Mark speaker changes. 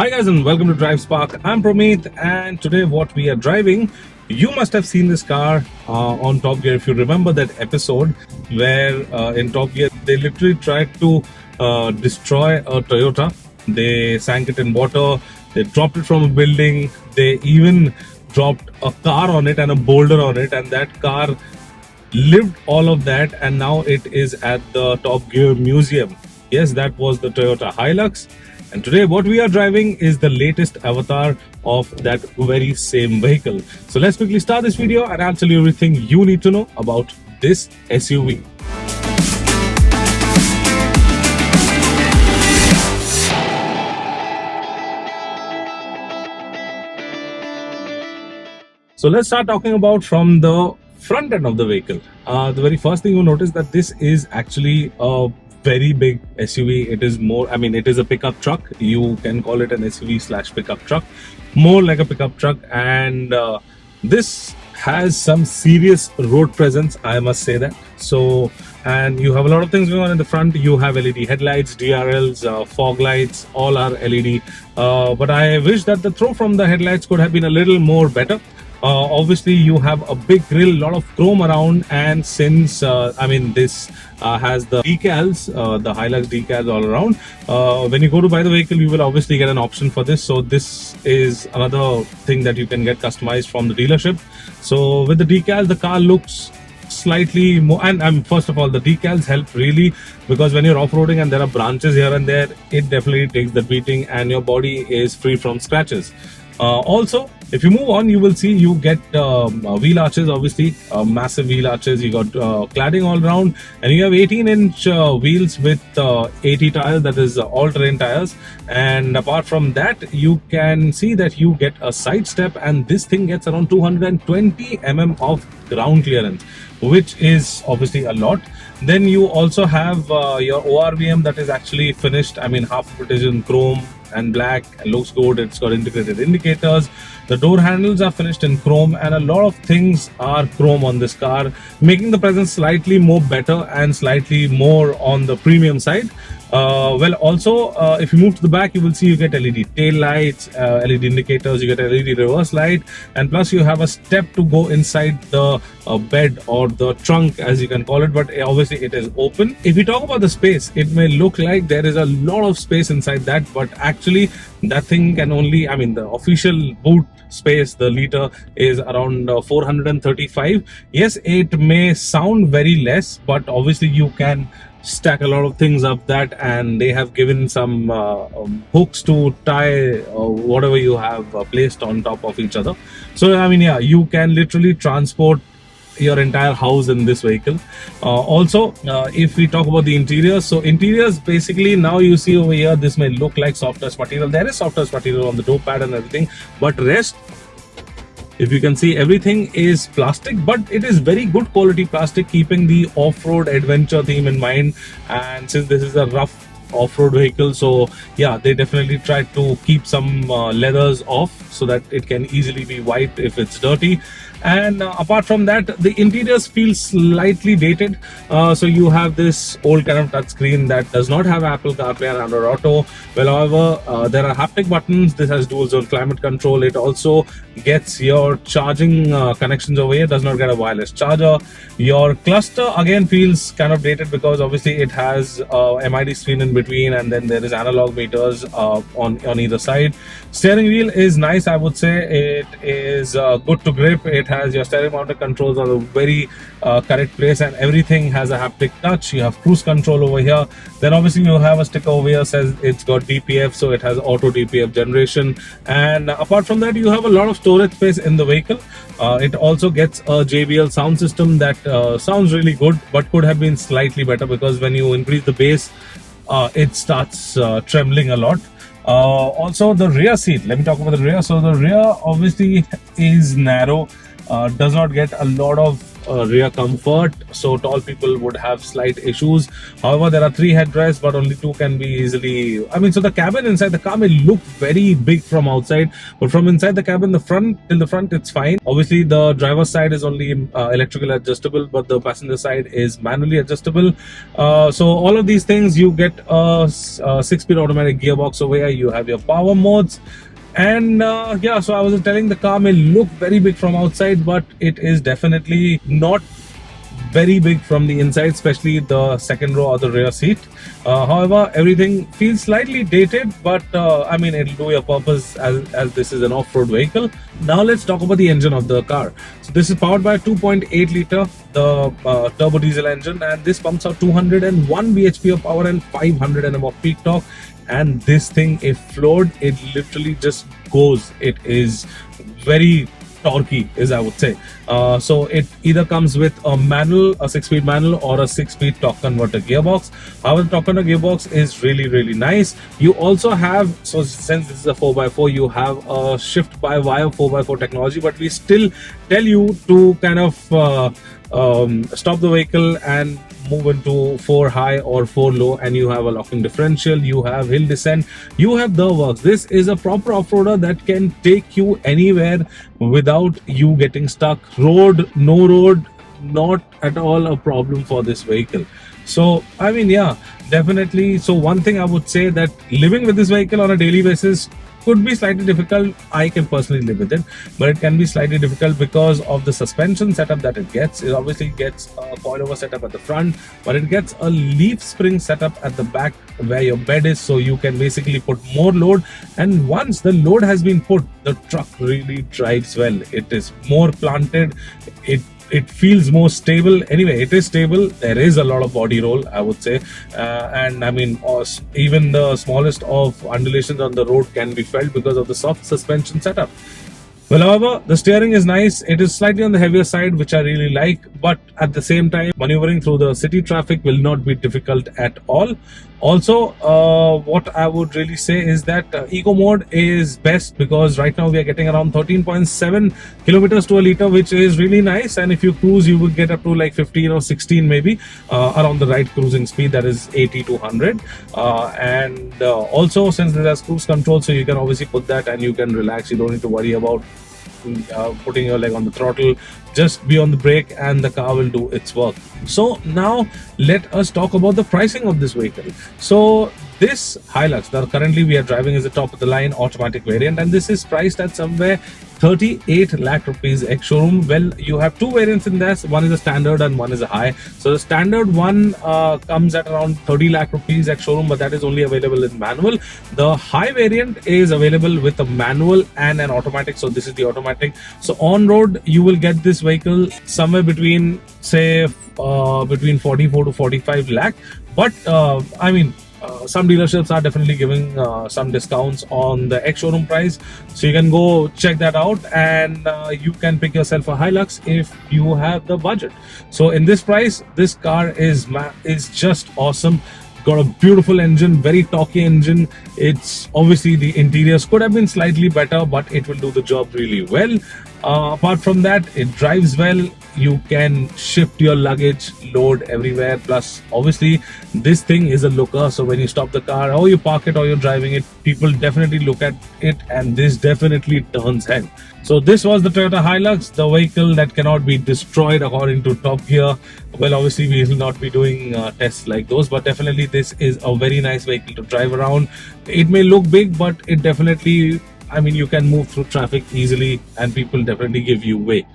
Speaker 1: Hi guys and welcome to DriveSpark. I'm Promeet and today what we are driving, you must have seen this car on Top Gear. If you remember that episode where in Top Gear they literally tried to destroy a Toyota. They sank it in water, they dropped it from a building, they even dropped a car on it and a boulder on it, and that car lived all of that, and now it is at the Top Gear Museum. Yes, that was the Toyota Hilux. And today what we are driving is the latest avatar of that very same vehicle. So let's quickly start this video and I'll tell you everything you need to know about this SUV. So let's start talking about from the front end of the vehicle. The very first thing you'll notice that this is actually a very big SUV. It is more, it is a pickup truck. You can call it an SUV slash pickup truck, more like a pickup truck. And this has some serious road presence, I must say that. So, and you have a lot of things going on in the front. You have LED headlights, DRLs, fog lights, all are LED. But I wish that the throw from the headlights could have been a little more better. Obviously you have a big grille, lot of chrome around, and since this has the decals, the Hilux decals all around, when you go to buy the vehicle you will obviously get an option for this. So this is another thing that you can get customized from the dealership. So with the decals, the car looks slightly more, and first of all the decals help really, because when you're off-roading and there are branches here and there, it definitely takes the beating and your body is free from scratches. Also, if you move on, you will see you get wheel arches, obviously massive wheel arches. You got cladding all around, and you have 18-inch wheels with 80 tires, that is all-terrain tires. And apart from that, you can see that you get a side step, and this thing gets around 220 mm of ground clearance, which is obviously a lot. Then you also have your ORVM that is actually finished. Half of it is in chrome and black and looks good. It's got integrated indicators. The door handles are finished in chrome, and a lot of things are chrome on this car, making the presence slightly more better and slightly more on the premium side. Also, if you move to the back, you will see you get LED tail lights, LED indicators, you get LED reverse light, and plus you have a step to go inside the bed or the trunk, as you can call it, but obviously it is open. If we talk about the space, it may look like there is a lot of space inside that, but actually that thing can only, the official boot space, the liter, is around 435. Yes, it may sound very less, but obviously you can stack a lot of things up that, and they have given some hooks to tie whatever you have placed on top of each other. So you can literally transport your entire house in this vehicle. Also, if we talk about the interiors, so interiors basically, now you see over here, this may look like soft touch material. There is soft touch material on the door pad and everything, but rest, if you can see, everything is plastic, but it is very good quality plastic, keeping the off-road adventure theme in mind. And since this is a rough off-road vehicle, so yeah, they definitely try to keep some leathers off so that it can easily be wiped if it's dirty. And apart from that, the interiors feel slightly dated. So you have this old kind of touchscreen that does not have Apple CarPlay and Android Auto. Well, however, there are haptic buttons. This has dual zone climate control. It also gets your charging connections over here. Does not get a wireless charger. Your cluster again feels kind of dated, because obviously it has MID screen in between, and then there is analog meters on either side. Steering wheel is nice, I would say. It is good to grip. It has your steering mounted controls on a very correct place, and everything has a haptic touch. You have cruise control over here. Then obviously you have a sticker over here says it's got DPF, so it has auto DPF generation. And apart from that, you have a lot of storage space in the vehicle. It also gets a JBL sound system that sounds really good, but could have been slightly better, because when you increase the bass, it starts trembling a lot. Also, the rear seat, let me talk about the rear. So the rear obviously is narrow, does not get a lot of rear comfort, so tall people would have slight issues. However, there are 3 headrests, but only 2 can be easily. I mean, so the cabin inside the car may look very big from outside, but from inside the cabin, the front till the front, it's fine. Obviously, the driver's side is only electrical adjustable, but the passenger side is manually adjustable. So all of these things, you get a 6-speed automatic gearbox over here. You have your power modes. And yeah, so I was telling, the car may look very big from outside, but it is definitely not very big from the inside, especially the second row or the rear seat. However, everything feels slightly dated, but I mean, it'll do your purpose as this is an off-road vehicle. Now let's talk about the engine of the car. So this is powered by a 2.8 liter the turbo diesel engine, and this pumps out 201 bhp of power and 500 Nm of peak torque. And this thing, if floored, it literally just goes. It is very torquey, as I would say. So it either comes with a manual, a 6-speed manual, or a 6-speed torque converter gearbox. However, the torque converter gearbox is really nice. You also have, so since this is a 4x4, you have a shift by wire 4x4 technology, but we still tell you to kind of stop the vehicle and move into 4 high or 4 low, and you have a locking differential, you have hill descent, you have the works. This is a proper off-roader that can take you anywhere without you getting stuck. Road, no road, not at all a problem for this vehicle. So I mean, yeah, definitely. So one thing I would say, that living with this vehicle on a daily basis could be slightly difficult. I can personally live with it, but it can be slightly difficult because of the suspension setup that it gets. It obviously gets a coilover setup at the front, but it gets a leaf spring setup at the back where your bed is, so you can basically put more load. And once the load has been put, the truck really drives well. It is more planted. It feels more stable. Anyway, it is stable. There is a lot of body roll, I would say, and I mean, even the smallest of undulations on the road can be felt because of the soft suspension setup. Well, however, the steering is nice. It is slightly on the heavier side, which I really like, but at the same time, maneuvering through the city traffic will not be difficult at all. Also, what I would really say is that eco mode is best, because right now we are getting around 13.7 kilometers to a liter, which is really nice. And if you cruise, you will get up to like 15 or 16 maybe, around the right cruising speed, that is 80 to 100. And also, since there is cruise control, so you can obviously put that and you can relax. You don't need to worry about putting your leg on the throttle. Just be on the brake and the car will do its work. So now let us talk about the pricing of this vehicle. So this Hilux that currently we are driving is the top of the line automatic variant, and this is priced at somewhere 38 lakh rupees ex-showroom. Well, you have 2 variants in this. One is a standard and one is a high. So the standard one comes at around 30 lakh rupees ex-showroom, but that is only available in manual. The high variant is available with a manual and an automatic. So this is the automatic. So on road, you will get this vehicle somewhere between, say, between 44 to 45 lakh. But I mean, some dealerships are definitely giving some discounts on the ex-showroom price, so you can go check that out, and you can pick yourself a Hilux if you have the budget. So in this price, this car is just awesome. Got a beautiful engine, very torquey engine. It's obviously, the interiors could have been slightly better, but it will do the job really well. Apart from that, it drives well. You can shift your luggage, load everywhere. Plus, obviously, this thing is a looker. So when you stop the car, or you park it, or you're driving it, people definitely look at it, and this definitely turns head. So this was the Toyota Hilux, the vehicle that cannot be destroyed according to Top Gear. Well, obviously, we will not be doing tests like those, but definitely this is a very nice vehicle to drive around. It may look big, but it definitely, I mean, you can move through traffic easily, and people definitely give you way.